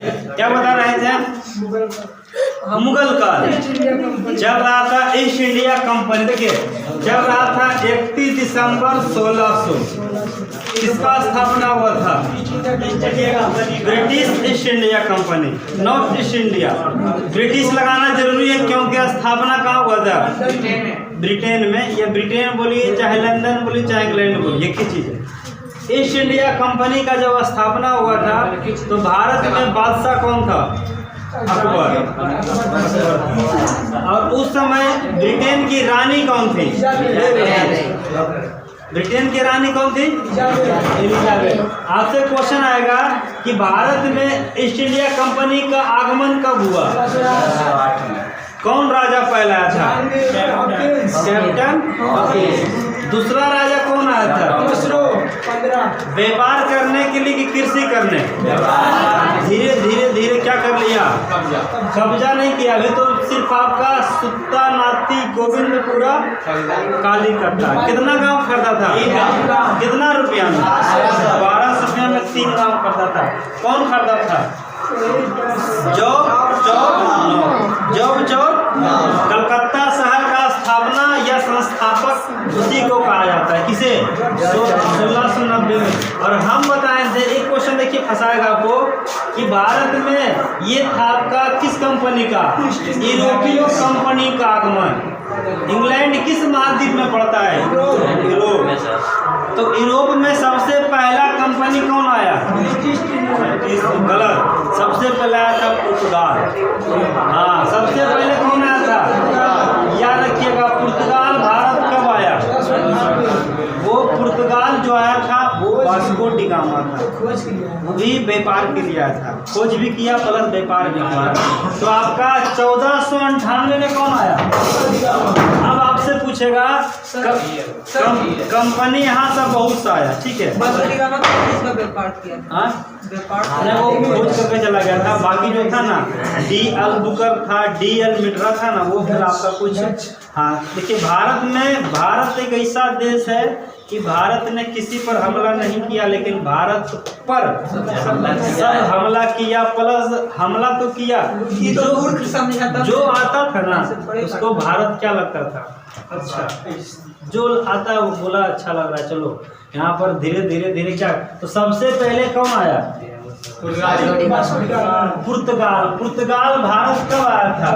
क्या बता रहे थे? मुगल काल जब रहा था ईस्ट इंडिया कंपनी। देखिए जब रहा था 31 दिसंबर 1600 किसका स्थापना हुआ था? British east India company, north east India. British लगाना जरूरी है क्योंकि स्थापना कहाँ हुआ था? ब्रिटेन में। या ब्रिटेन बोलिए चाहे लंदन बोलिए चाहे इंग्लैंड बोलिए, एक ही चीज है। ईस्ट इंडिया कंपनी का जब स्थापना हुआ था तो भारत में बादशाह कौन था? अकबर। और उस समय ब्रिटेन की रानी कौन थी? ब्रिटेन की रानी कौन थी? एलिजाबेथ। आपसे क्वेश्चन आएगा कि भारत में ईस्ट इंडिया कंपनी का आगमन कब हुआ? कौन राजा पहला आया था? Captain Hawkins. दूसरा राजा कौन आया था? व्यापार करने के लिए कि कृषि करने? धीरे धीरे धीरे क्या कर लिया? कब्जा नहीं किया। अभी तो सिर्फ आपका सुत्ता नाती गोविंदपुरा कालीकट्टा। कितना गांव खरीदा था? कितना रुपया में? 1200 रुपया में 3 गांव खरीदा था। कौन खरीदा था? जॉब चौर। कलकत्ता शहर का स्थापना या संस्थापक उसी को कहा जाता है। किसे? 1690 में। और हम बताए थे, एक क्वेश्चन देखिए फंसाएगा आपको कि भारत में ये था आपका किस कंपनी का? यूरोपीय कंपनी का आगमन। इंग्लैंड किस महाद्वीप में पड़ता है? यूरोप। तो यूरोप में सबसे पहला कंपनी कौन आया? गलत। सबसे पहले आया था पुर्तगाल। हाँ, सबसे पहले कौन आया था? याद रखिएगा, पुर्तगाल भारत कब आया? वो पुर्तगाल जो आया था वो वास्को डी गामा था। वो भी व्यापार के लिए आया था। खोज भी किया प्लस व्यापार भी किया। तो आपका 1498 में कौन आया? अब आपसे पूछेगा कंपनी यहाँ से बहुत सा आया, ठीक है? वो खोज करके चला गया था। बाकी जो था ना, डी अल बुकर था, डी अल मिट्रा था ना, वो फिर आपका कुछ। हाँ देखिए, भारत एक ऐसा देश है कि भारत ने किसी पर हमला नहीं किया, लेकिन भारत पर सब हमला किया। प्लस हमला तो किया, जो आता था ना उसको भारत क्या लगता था? अच्छा, जो आता है वो बोला अच्छा लग रहा है, चलो यहाँ पर धीरे धीरे क्या। तो सबसे पहले कौन आया? पुर्तगाल भारत कब आया था?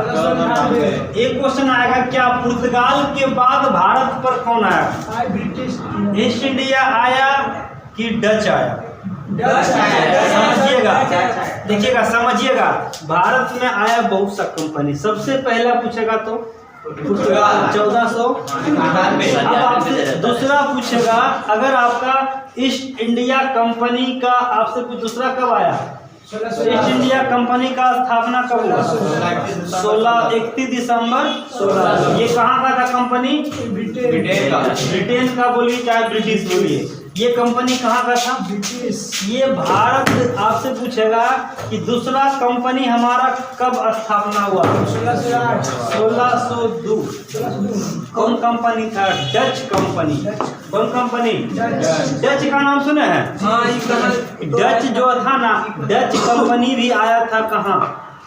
एक क्वेश्चन आएगा, क्या पुर्तगाल के बाद भारत पर कौन आया? ईस्ट इंडिया आया कि डच आया? समझिएगा, देखिएगा, समझिएगा। भारत में आया बहुत सा कंपनी। सबसे पहला पूछेगा तो पुर्तगाल 1400। अब आपसे दूसरा पूछेगा, अगर आपका ईस्ट इंडिया कंपनी का आपसे कुछ दूसरा कब आया? ईस्ट इंडिया कंपनी का स्थापना कब हुआ? 31 दिसंबर 1600। ये कहाँ का था कंपनी? ब्रिटेन का बोलिए चाहे ब्रिटिश बोलिए। ये कंपनी कहाँ का था? ब्रिटिश। ये भारत आपसे पूछेगा कि दूसरा कंपनी हमारा कब स्थापना हुआ? 1602। कौन कंपनी था? Dutch company. कौन कंपनी? डच का नाम सुने हैं? डच जो था ना, डच कंपनी भी आया था कहाँ?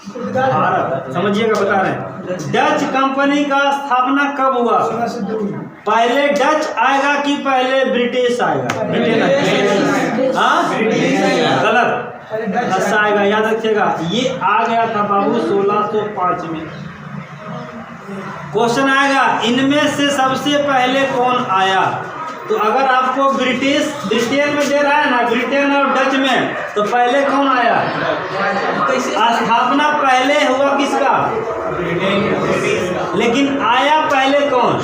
भारत। समझिएगा, बता रहे हैं। डच कंपनी का स्थापना कब हुआ? पहले डच आएगा कि पहले ब्रिटिश आएगा? गलत। अच्छा आएगा, याद रखिएगा। ये आ गया था बाबू 1605 में। क्वेश्चन आएगा, इनमें से सबसे पहले कौन आया? तो अगर आपको ब्रिटेन में दे रहा है ना, ब्रिटेन और डच में, तो पहले कौन आया? स्थापना पहले हुआ किसका? लेकिन आया पहले कौन?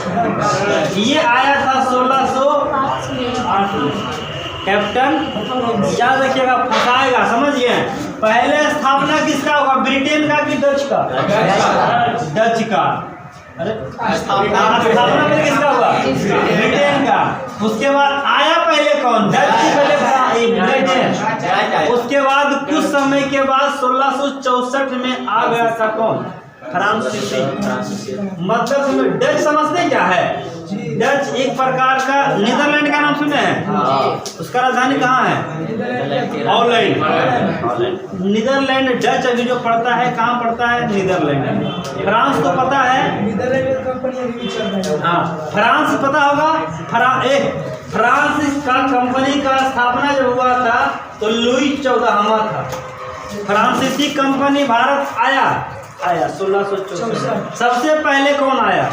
ये आया था 1608 में। कैप्टन याद रखिएगा, फंसाएगा, समझिए। पहले स्थापना किसका होगा? ब्रिटेन का कि डच का? डच का। अरे स्थापना पहले किसका हुआ? ब्रिटेन का। उसके बाद आया पहले कौन? डच की पहले ब्रिटेन। उसके बाद कुछ समय के बाद 1664 में आ गया था कौन? फ्रांसीसी। मतलब डच समझते क्या है? डच एक प्रकार का नीदरलैंड का नाम सुने हैं? उसका राजधानी कहाँ है? हॉलैंड। नीदरलैंड डच अभी जो पड़ता है कहाँ पड़ता है? नीदरलैंड। फ्रांस तो पता है, हाँ फ्रांस पता होगा। फ्रांस का कंपनी का स्थापना जब हुआ था तो लुई 14वां था। फ्रांसीसी कंपनी भारत आया 1664। सबसे पहले कौन आया?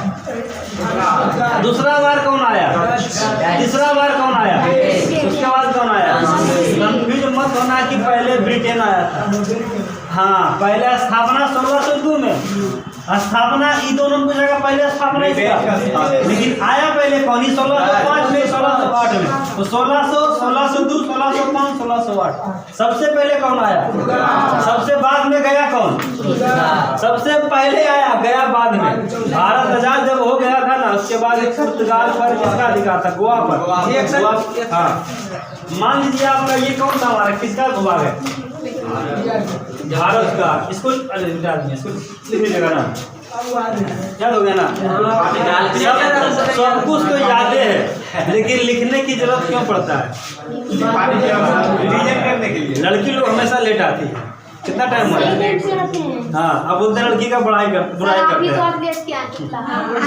दूसरा बार कौन आया? तीसरा बार कौन आया? उसके बाद कौन आया? कंफ्यूज मत होना कि पहले ब्रिटेन आया था। हाँ पहले स्थापना 1602 में, स्थापना ई दोनों की जगह पहले स्थापना इसका, लेकिन आया पहले कौन? 1605 में, 1608 में। तो 1600, 1602, 1605, 1608 सबसे पहले कौन आया? सबसे बाद में गया कौन? सबसे पहले आया, गया बाद में। भारत आजाद जब हो गया था ना, उसके बाद एक पुर्तगाल पर किसका अधिकार था? गोवा पर। हाँ मान लीजिए आपका ये कौन सा हमारा किसका भूभाग है? भारत का। इसको लिख लीजिएगा ना, याद हो गया ना? सब कुछ तो यादें है, लेकिन लिखने की जरूरत क्यों पड़ता है? करने के लिए। लड़की लोग हमेशा लेट आती है। कितना टाइम हुआ? हाँ अब बोलते लड़की का बुराई करते हैं।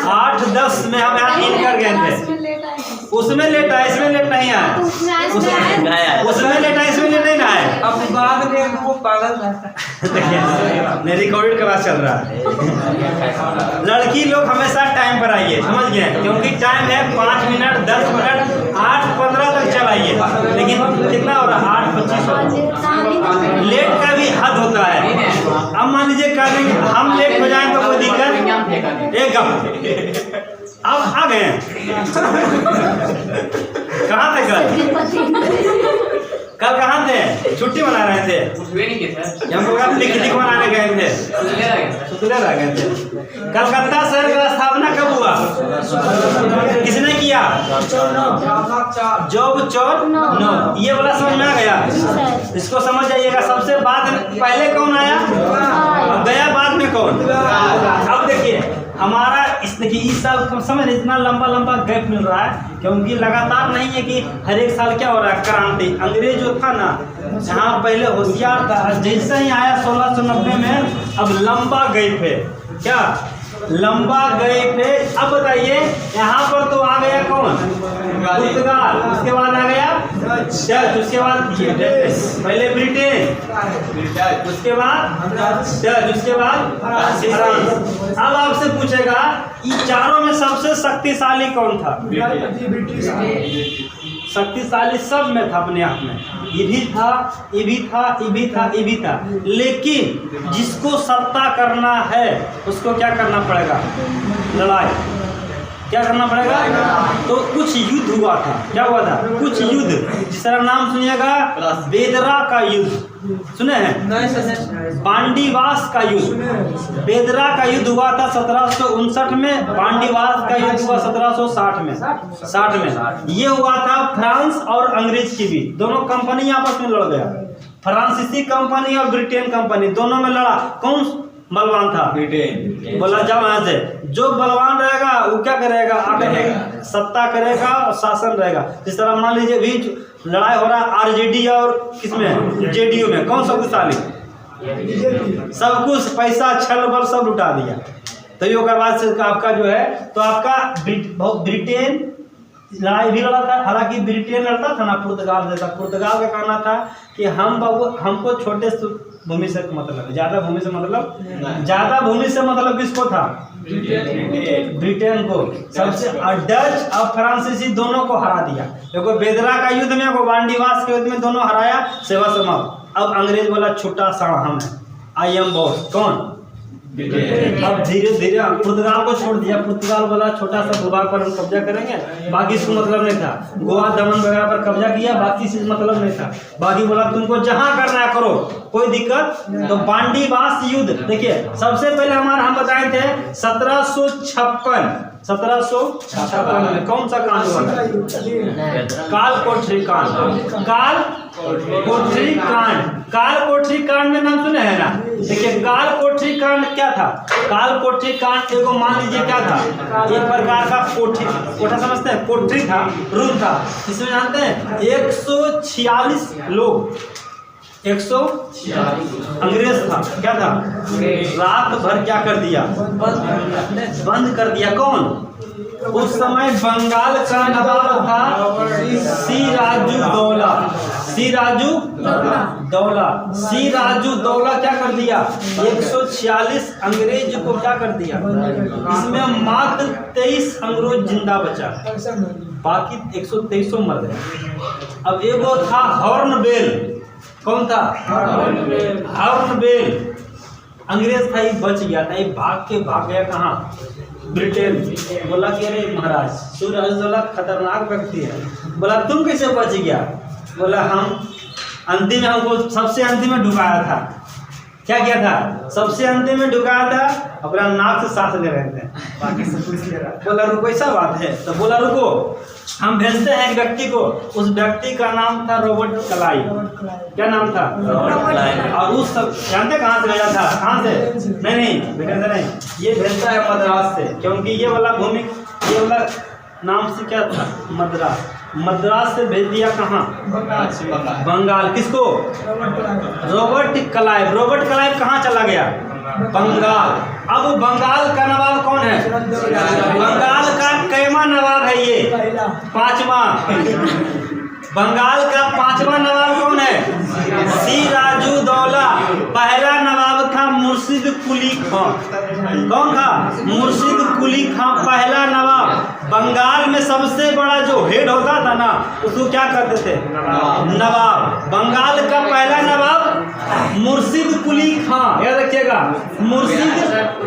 8-10 में हम यहाँ इन कर गए थे। उसमें लेट आए, इसमें लेट नहीं आया। उसमें लेट आए, इसमें लेट नहीं आए। अब बाद में वो पागल देखिए रिकॉर्डेड क्लास चल रहा है। लड़की लोग हमेशा टाइम पर आइए, समझ गए? क्योंकि टाइम है 5 मिनट 10 मिनट 8:15 तक चलाइए, लेकिन कितना हो रहा है? 8:25। लेट का भी हद होता है। अब मान लीजिए हम लेट हो जाए तो कोई दिक्कत? एक अब आ गए कहाँ थे? कल कहाँ थे? छुट्टी मना रहे थे। हम लोग पिकनिक मनाने गए थे, सुतले रह गए थे। कलकत्ता शहर का स्थापना कब हुआ? किसने किया? जॉब 9। ये वाला समझ में आ गया? इसको समझ जाइएगा। सबसे बाद पहले कौन आया? गया बाद में कौन? अब देखिए हमारा देखिए इस साल समझ इतना लंबा गैप मिल रहा है, क्योंकि लगातार नहीं है कि हर एक साल क्या हो रहा है? क्रांति। अंग्रेज जो था ना, यहाँ पहले होशियार था, जैसे ही आया 1690 में, अब लंबा गैप है। क्या लंबा गैप है? अब बताइए यहाँ पर तो आ गया कौन? पुर्तगाल। उसके बाद आ गया डच। उसके बाद पहले ब्रिटेन, उसके बाद डच, उसके बाद फ्रांस। अब आपसे पूछेगा इन चारों में सबसे शक्तिशाली कौन था? शक्तिशाली सब में था अपने आप में। ये भी था, ये भी था, ये भी था, ये भी था। लेकिन जिसको सत्ता करना है उसको क्या करना पड़ेगा? लड़ाई। क्या करना पड़ेगा? तो कुछ युद्ध हुआ था। क्या हुआ था? कुछ युद्ध, जिस तरह नाम सुनिएगा, बेदरा का युद्ध सुने हैं? पांडीवास का युद्ध। बेदरा का युद्ध हुआ था 1759 में, पांडीवास का युद्ध हुआ 1760 में। 60 में ये हुआ था फ्रांस और अंग्रेज की भी, दोनों कंपनी आपस में लड़ गया। फ्रांसीसी कंपनी और ब्रिटेन कंपनी दोनों में लड़ा। कौन बलवान था? ब्रिटेन। बोला जाओ यहाँ से, जो बलवान रहेगा वो क्या करेगा? आगे सत्ता करेगा और शासन रहेगा। जिस तरह मान लीजिए भी लड़ाई हो रहा है आरजेडी और किसमें? जेडीयू में। कौन शक्तिशाली? सब कुछ पैसा छल बल सब लुटा दिया। तो ये बाद से आपका जो है, तो आपका ब्रिटेन लड़ाई भी लड़ा था। हालांकि ब्रिटेन लड़ता था ना पुर्तगाल जैसा। पुर्तगाल का कहना था कि हमको छोटे भूमि से मतलब, ज्यादा भूमि से मतलब, ज्यादा भूमि से मतलब किसको था? ब्रिटेन को। सबसे डच और फ्रांसीसी दोनों को हरा दिया। देखो बेदरा का युद्ध में, को बांडीवास के युद्ध में दोनों हराया, सेवा समाप्त। अब अंग्रेज बोला छुट्टा सा हम है, आई एम बॉस। कौन? अब धीरे धीरे पुर्तगाल को छोड़ दिया। पुर्तगाल बोला छोटा सा भूभाग पर हम कब्जा करेंगे, बाकी इसको मतलब नहीं था। गोवा दमन वगैरह पर कब्जा किया, बाकी से मतलब नहीं था। बाकी बोला तुमको जहां करना है करो, कोई दिक्कत। तो बांडीवास युद्ध देखिए, सबसे पहले हम बताए थे 1756 में कौन सा कांड हुआ था? काल कोठरी कांड। काल कोठरी कांड। काल कोठरी कांड में नाम सुने हैं ना? देखिए काल कोठरी कांड क्या था? काल कोठरी कांड एगो मान लीजिए क्या था, एक प्रकार का कोठी, कोठा समझते हैं, कोठरी था, रूम था। इसमें जानते हैं 146 लोग, 146 अंग्रेज था, क्या था, रात भर क्या कर दिया, बंद कर दिया। कौन? उस समय बंगाल का नवाब था सिराजू दौला। सिराजू दौला, सिराजू दौला क्या कर दिया, 146 अंग्रेज को क्या कर दिया, इसमें मात्र 23 अंग्रेज जिंदा बचा, बाकी 123 मर गए। अब एगो था हॉर्नबिल। कौन था? हॉर्नबिल अंग्रेज था, ये बच गया था, ये भाग गया कहाँ, ब्रिटेन। बोला कि अरे महाराज, सिराजदौला खतरनाक व्यक्ति है। बोला तुम कैसे बच गया? बोला हम अंतिम में, हमको सबसे अंतिम में ढुकाया था। क्या किया था? सबसे अंतिम में ढुकाया था, अपना नाक से सांस ले रहे थे, बाकी सब कुछ ले रहा। बोला रुको ऐसा बात है? तो बोला रुको, हम भेजते हैं एक व्यक्ति को। उस व्यक्ति का नाम था रॉबर्ट क्लाइव। क्या नाम था? और उस सब जानते कहाँ से भेजा था? कहाँ से? नहीं ब्रिटेन से नहीं, ये भेजता है मद्रास से, क्योंकि ये वाला भूमि, ये वाला नाम से क्या था, मद्रास। मद्रास से भेज दिया कहाँ? बंगाल। किसको? Robert Clive. रॉबर्ट क्लाइव कहाँ चला गया? बंगाल। अब बंगाल का नवाब कौन है? बंगाल का कैमा नवाब है ये? 5वां। बंगाल का 5वां नवाब कौन है? सिराजू दौला। पहला नवाब था मुर्शिद कुली खां। कौन था? मुर्शिद कुली खां पहला नवाब। बंगाल में सबसे बड़ा जो हेड होता था ना, उसको क्या करते थे? नवाब। बंगाल का पहला नवाब मुर्शिद कुली खां, याद रखिएगा, मुर्शिद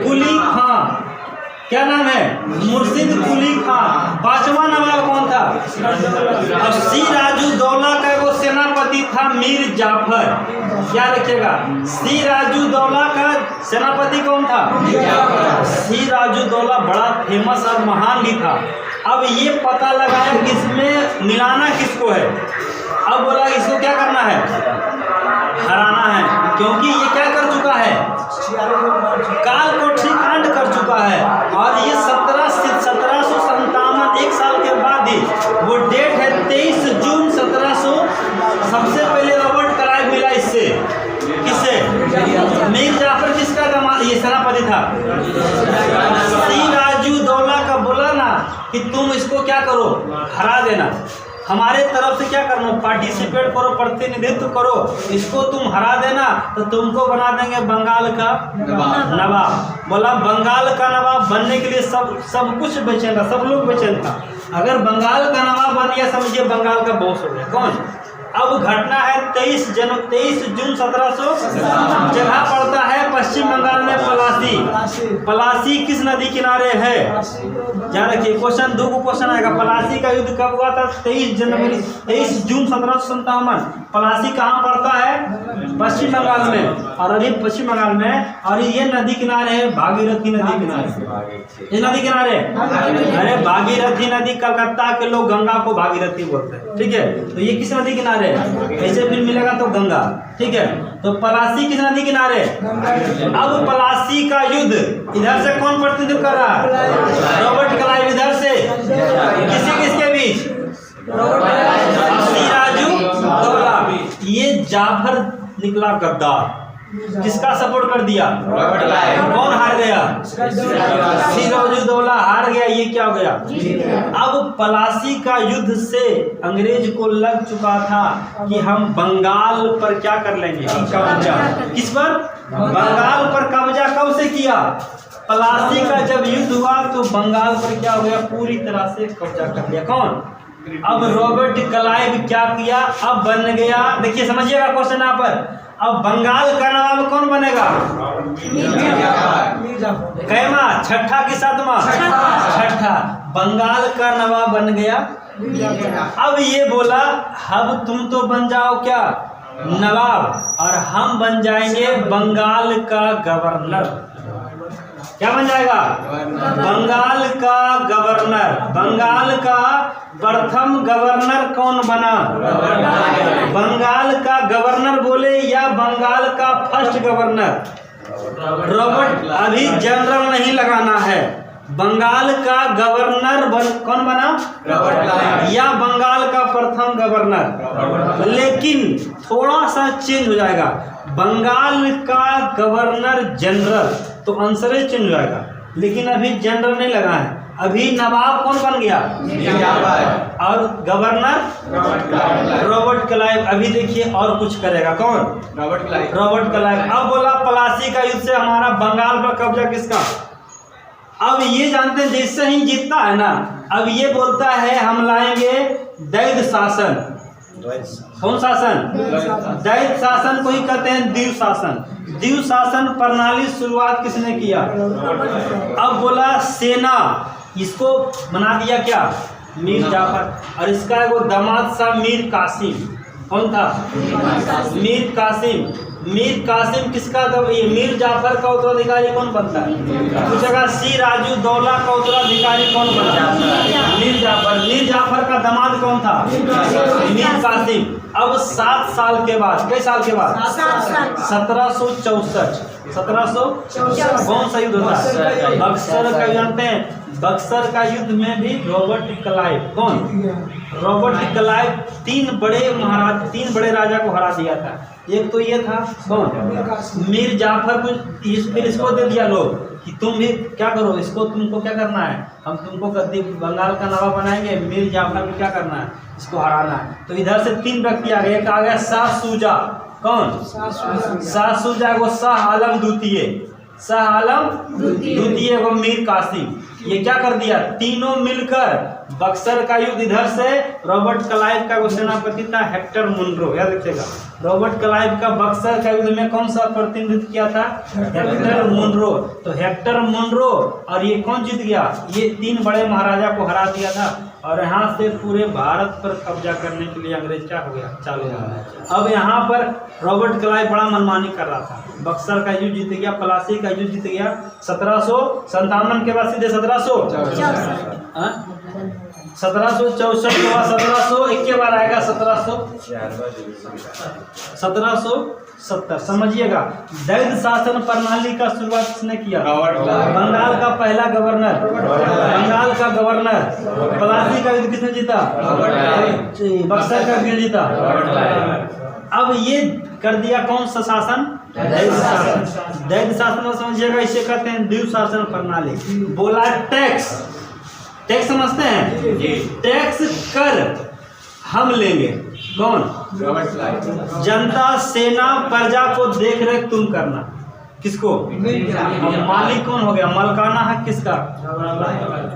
कुली खां। क्या नाम है? मुर्शिद कुली खां। 5वां नवाब कौन था? अब सिराजू दौला का वो सेनापति था मीर जाफर। क्या रखिएगा, सिराजू दौला का सेनापति कौन था? सिराजू दौला बड़ा फेमस और महान भी था। अब ये पता लगाया कि इसमें मिलाना किसको है। अब बोला इसको क्या करना है, हराना है, क्योंकि ये क्या कर चुका है, काल कोठरी कांड कर चुका है। और ये 1757, एक साल के बाद ही वो डेट है 23 जून 1700। सबसे पहले रॉबर्ट क्लाइव मिला इससे, किससे? मीर जाफर। किसका दामाद, ये सेनापति था सिराजू दौला का। बोला ना कि तुम इसको क्या करो, हरा देना, हमारे तरफ से क्या करना, पार्टिसिपेट करो, प्रतिनिधित्व करो, इसको तुम हरा देना तो तुमको बना देंगे बंगाल का नवाब। बोला बंगाल का नवाब बनने के लिए सब कुछ बेचैन था, सब लोग बेचैन था। अगर बंगाल का नवाब बन गया, समझिए बंगाल का बॉस हो गया। कौन? अब घटना है 23 जून 1700। जगह पड़ता है पश्चिम बंगाल में पलासी। पलासी किस नदी किनारे है? ध्यान रखिए, क्वेश्चन 2 को क्वेश्चन आएगा। पलासी का युद्ध कब हुआ था? 23 जून 1757। पलासी कहाँ पड़ता है? पश्चिम बंगाल में। और अभी पश्चिम बंगाल में, और ये नदी किनारे है भागीरथी नदी किनारे। ये नदी किनारे, अरे भागीरथी नदी, कलकत्ता के लोग गंगा को भागीरथी बोलते हैं, ठीक है। तो ये किस नदी किनारे? ऐसे फिर मिलेगा तो गंगा, ठीक है। तो पलासी किस नदी किनारे? अब पलासी का युद्ध इधर से कौन प्रतिनिधित्व कर रहा है? Robert Clive. इधर से किसके बीच? सिराजू दौला। ये जाफर निकला गद्दार, किसका सपोर्ट कर दिया? कौन हार गया? सिराजू दौला हार गया। ये क्या हो गया? अब पलासी का युद्ध से अंग्रेज को लग चुका था कि हम बंगाल पर क्या कर लेंगे, कब्जा। किस पर? बंगाल पर कब्जा। कब से किया? पलासी का जब युद्ध हुआ तो बंगाल पर क्या हो गया, पूरी तरह से कब्जा कर लिया। कौन? अब रॉबर्ट क्लाइव क्या किया, अब बन गया, देखिए समझिएगा क्वेश्चन यहाँ पर। अब बंगाल का नवाब कौन बनेगा? कैमा? छठा कि सातवां? छठा। बंगाल का नवाब बन गया। अब ये बोला अब तुम तो बन जाओ क्या, नवाब, और हम बन जाएंगे बंगाल का गवर्नर। क्या बन जाएगा? बंगाल का गवर्नर। बंगाल का प्रथम गवर्नर कौन बना? बंगाल का गवर्नर बोले या बंगाल का फर्स्ट गवर्नर? रॉबर्ट। अभी जनरल नहीं लगाना है। बंगाल का गवर्नर कौन बना? रॉबर्ट। या बंगाल का प्रथम गवर्नर। लेकिन थोड़ा सा चेंज हो जाएगा, बंगाल का गवर्नर जनरल, तो आंसर चेंज हो जाएगा। लेकिन अभी जनरल नहीं लगा है, अभी नवाब कौन बन गया? और गवर्नर रॉबर्ट क्लाइव। अभी देखिए और कुछ करेगा कौन? Robert Clive. अब बोला प्लासी का युद्ध से हमारा बंगाल पर कब्जा किसका? अब ये जानते हैं जैसे ही जीतता है ना, अब ये बोलता है हम लाएंगे दैध शासन। कौन शासन? दैध शासन को ही कहते हैं द्वीप शासन। द्वीप शासन प्रणाली शुरुआत किसने किया? अब बोला सेना, इसको बना दिया क्या? मीर जाफर। और इसका एगो दामाद सा मीर कासिम। कौन था? मीर कासिम। मीर कासिम किसका? ये मीर जाफर का उत्तराधिकारी कौन बनता है? पूछेगा सी राजू दौला का उत्तराधिकारी कौन बना? मीर जाफर। मीर जाफर का दामाद कौन था? मीर कासिम। अब 7 साल के बाद, कई साल के बाद? 1764। 1764 कौन सा युद्ध होता है? बक्सर का। जानते हैं बक्सर का युद्ध में भी रॉबर्ट क्लाइव। कौन? रॉबर्ट क्लाइव 3 बड़े राजा को हरा दिया था। एक तो ये था कौन? मीर जाफर को। फिर इसको दे दिया लोग कि तुम भी क्या करो, इसको तुमको क्या करना है, हम तुमको बंगाल का नवाब बनाएंगे। मीर जाफर को क्या करना है? इसको हराना है। तो इधर से 3 व्यक्ति आ गए। एक आ गया शाह शुजा। कौन? शाह शुजा को शाह आलम द्वितीय। शाह आलम द्वितीय को मीर कासिम। ये क्या कर दिया? तीनों मिलकर बक्सर का युद्ध। इधर से रॉबर्ट क्लाइव का सेनापति था हेक्टर मुनरो। याद रखिएगा, रॉबर्ट क्लाइव का बक्सर का युद्ध में कौन सा प्रतिनिधित्व किया था? Hector Munro. तो हेक्टर मुनरो और ये कौन जीत गया? ये 3 बड़े महाराजा को हरा दिया था। और यहाँ से पूरे भारत पर कब्जा करने के लिए अंग्रेज क्या हो गया? चालू हो गया। अब यहाँ पर रॉबर्ट क्लाइव बड़ा मनमानी कर रहा था। बक्सर का युद्ध जीत गया, प्लासी का युद्ध जीत गया 1757 के बाद सीधे 1764 के बाद 1701 के बाद आएगा 1770। समझिएगा, दैध शासन प्रणाली का शुरुआत किसने किया? बंगाल का पहला गवर्नर। बंगाल का गवर्नर। प्लासी का युद्ध किसने जीता? बक्सर का युद्ध जीता। अब ये कर दिया कौन सा शासन? दैध शासन। दैध शासन समझिएगा, इसे कहते हैं द्वीप शासन प्रणाली। बोला टैक्स। टैक्स समझते हैं? टैक्स कर हम लेंगे। कौन? जनता, सेना, प्रजा को देख रेख तुम करना। किसको? मालिक कौन हो गया? मलकाना हक किसका?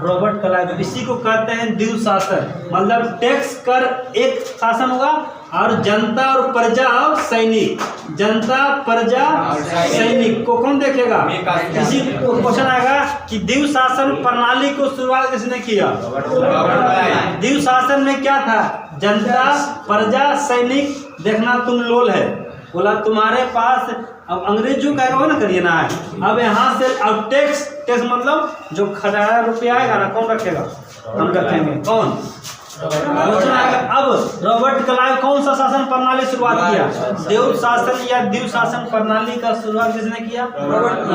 Robert Clive. इसी को कहते हैं द्वीप शासन। मतलब टैक्स कर एक शासन होगा और जनता और प्रजा और सैनिक। जनता, प्रजा, सैनिक को कौन देखेगा? इसी को क्वेश्चन आएगा कि द्वीप शासन प्रणाली को शुरुआत किसने किया? द्वीप शासन में क्या था? जनता, प्रजा, सैनिक देखना तुम लोल है। बोला तुम्हारे पास अब अंग्रेजों का ना करिए ना है। अब यहाँ से अब टैक्स मतलब जो खजाना रुपया आएगा ना, कौन रखेगा? हम रखेंगे। कौन? अब रॉबर्ट क्लाइव कौन सा शासन प्रणाली शुरुआत किया? द्वीप शासन या द्वीप शासन प्रणाली का शुरुआत किसने किया?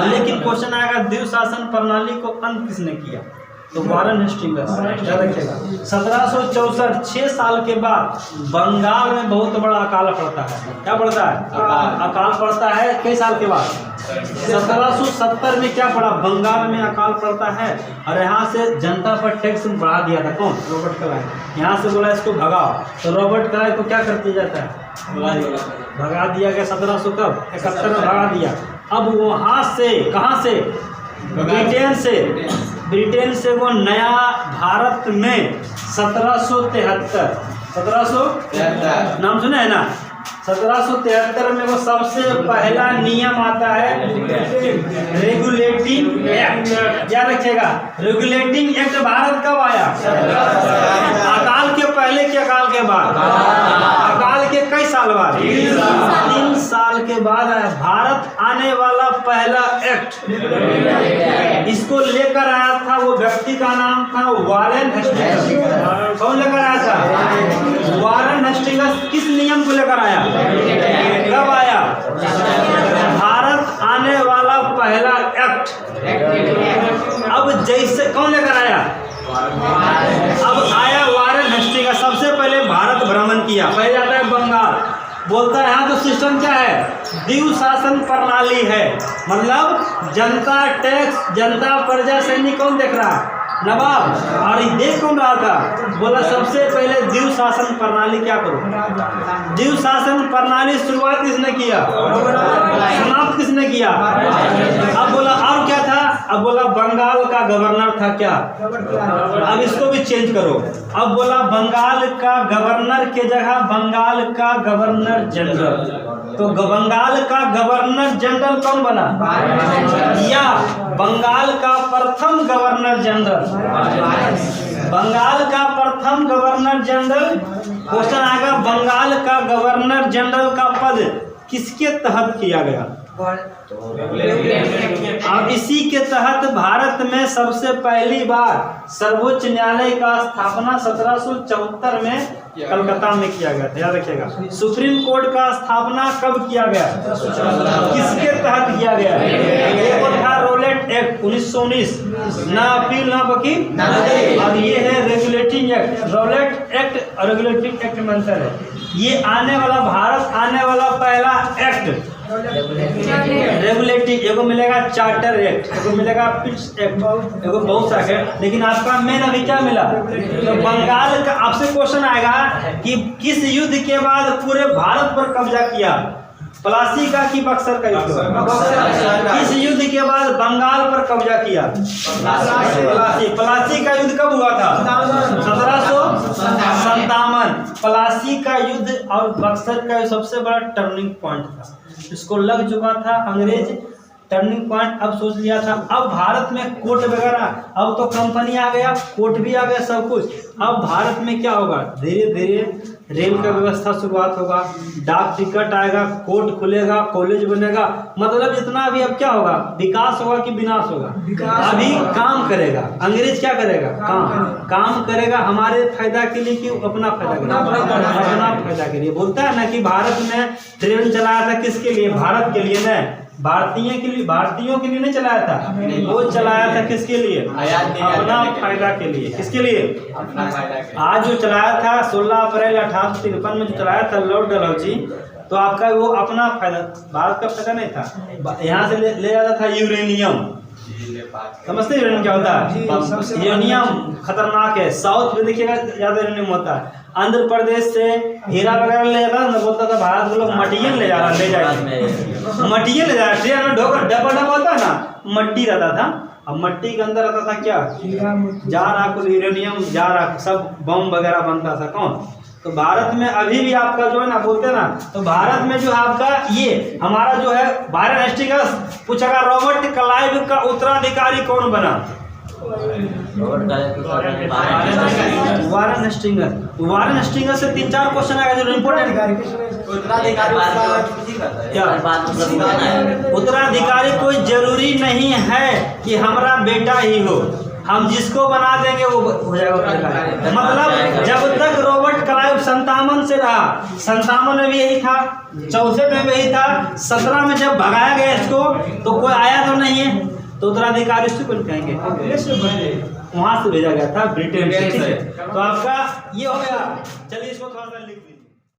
लेकिन क्वेश्चन आएगा द्वीप शासन प्रणाली को अंत किसने किया? तो वारन हेस्टिंग्स। याद रखिएगा 1764 6 साल के बाद बंगाल में बहुत बड़ा अकाल पड़ता है। क्या पड़ता है? अकाल पड़ता है। कई साल के बाद? 1770 में क्या पड़ा? बंगाल में अकाल पड़ता है। और यहाँ से जनता पर टैक्स बढ़ा दिया था। कौन? Robert Clive. यहाँ से बोला इसको भगाओ, तो रॉबर्ट क्लाइव को क्या कर दिया जाता है? भगा दिया गया। 1771 में भगा दिया। अब वहाँ से कहाँ से? ब्रिटेन से वो नया भारत में 1773 नाम सुना है ना? 1773 में वो सबसे पहला नियम आता है रेगुलेटिंग एक्ट। याद रखिएगा, रेगुलेटिंग एक्ट भारत कब आया? अकाल के पहले कि अकाल के बाद? अकाल के कई साल बाद? 3 साल के बाद आया। भारत आने वाला पहला एक्ट, इसको लेकर आया था वो व्यक्ति का नाम था वारेन हेस्टिंग्स। कौन लेकर आया था? Warren Hastings. किस नियम को लेकर आया? कब आया? भारत आने वाला पहला एक्ट। अब जैसे कौन लेकर आया? अब आया वारेन हेस्टिंग्स। सबसे पहले भारत भ्रमण किया। पहले आता है बंगाल, बोलता है यहाँ तो सिस्टम क्या है? द्विशासन शासन प्रणाली है, मतलब जनता टैक्स, जनता प्रजा सैनिक कौन देख रहा है? नवाब। और ये देख कौन रहा था? बोला सबसे पहले द्विशासन शासन प्रणाली क्या करो। द्विशासन शासन प्रणाली शुरुआत किसने किया? समाप्त किसने किया? अब बोला और क्या था? अब बोला बंगाल का गवर्नर था क्या? अब इसको भी चेंज करो। अब बोला बंगाल का गवर्नर के जगह बंगाल का गवर्नर जनरल। तो बंगाल का गवर्नर जनरल कौन बना? या बंगाल का प्रथम गवर्नर जनरल। बंगाल का प्रथम गवर्नर जनरल। क्वेश्चन आएगा बंगाल का गवर्नर जनरल का पद किसके तहत किया गया? अब इसी के तहत भारत में सबसे पहली बार सर्वोच्च न्यायालय का स्थापना 1774 में कलकत्ता में किया गया था। याद रखिएगा, सुप्रीम कोर्ट का स्थापना कब किया गया? किसके तहत किया गया? एक था रोलेट एक्ट 1919, ना अपील ना वकील। और ये है रेगुलेटिंग एक्ट। रोलेट एक्ट और रेगुलेटिंग एक्ट में अंतर है। ये आने वाला भारत आने वाला पहला एक्ट रेगुलेटिंग। एगो मिलेगा चार्टर एक्ट, एगो मिलेगा पिट्स एक्ट, एगो बहुत सा है। लेकिन आपका मेन अभी क्या मिला? तो बंगाल का आपसे क्वेश्चन आएगा कि किस युद्ध के बाद पूरे भारत पर कब्जा किया? प्लासी का कि बक्सर का युद्ध? किस युद्ध के बाद बंगाल पर कब्जा किया? प्लासी का युद्ध कब हुआ था? 1757। प्लासी का युद्ध और बक्सर का सबसे बड़ा टर्निंग पॉइंट था। इसको लग चुका था अंग्रेज, टर्निंग पॉइंट अब सोच लिया था। अब भारत में कोर्ट वगैरह, अब तो कंपनी आ गया, कोर्ट भी आ गया, सब कुछ। अब भारत में क्या होगा? धीरे धीरे रेल का व्यवस्था शुरुआत होगा, डाक टिकट आएगा, कोर्ट खुलेगा, कॉलेज बनेगा। मतलब जितना भी अब क्या होगा? विकास होगा कि विनाश होगा? अभी काम करेगा अंग्रेज। क्या करेगा? काम करेगा हमारे फायदा के लिए कि अपना फायदा के लिए? अपना फायदा के लिए। बोलता है ना कि भारत में ट्रेन चलाया था किसके लिए? भारत के लिए न, भारतीय के लिए, भारतीयों के लिए नहीं चलाया था। वो चलाया था किसके लिए? अपना फायदा के लिए। किसके लिए? अपना फायदा के लिए। आज जो चलाया था 16 अप्रैल 1853 में जो चलाया था लॉर्ड डलहौजी, तो आपका वो अपना फायदा, भारत का फायदा नहीं था। यहाँ से ले जाता था यूरेनियम। समझते यूरेनियम क्या होता है? यूरेनियम खतरनाक है। साउथ में देखिएगा ज्यादा यूरेनियम होता है। आंध्र प्रदेश से हीरा वगैरह ले जाता था, बोलता था भारत के लोग मटीरियल ले जा रहा, ले जाए मटीरियल ले जा रहा। ट्रेन में ढोकर डब्बा होता है ना, मट्टी रहता था। अब मट्टी के अंदर रहता था क्या? जा रहा कुछ यूरेनियम, जा रहा सब बम वगैरह बनता था। कौन? तो भारत में अभी भी आपका जो है ना, बोलते हैं ना, तो भारत में जो है आपका ये हमारा जो है वारेन हेस्टिंग्स पूछेगा रॉबर्ट क्लाइव का उत्तराधिकारी कौन बना? Warren Hastings. वारेन हेस्टिंग्स से 3-4 क्वेश्चन आएगा जो इम्पोर्टेंट। उत्तराधिकारी कोई जरूरी नहीं है कि हमारा बेटा ही हो, हम जिसको बना देंगे वो हो जाएगा उत्तराधिकारी। मतलब जब तक रॉबर्ट क्लाइव 57 से रहा, 57 में भी यही था, 64 में भी यही था, 17 में जब भगाया गया इसको तो कोई आया तो नहीं है, तो उत्तराधिकारी उसको कौन कहेंगे? वहां से भेजा गया था ब्रिटेन से। तो आपका ये हो गया। चलिए इसको थोड़ा सा लिख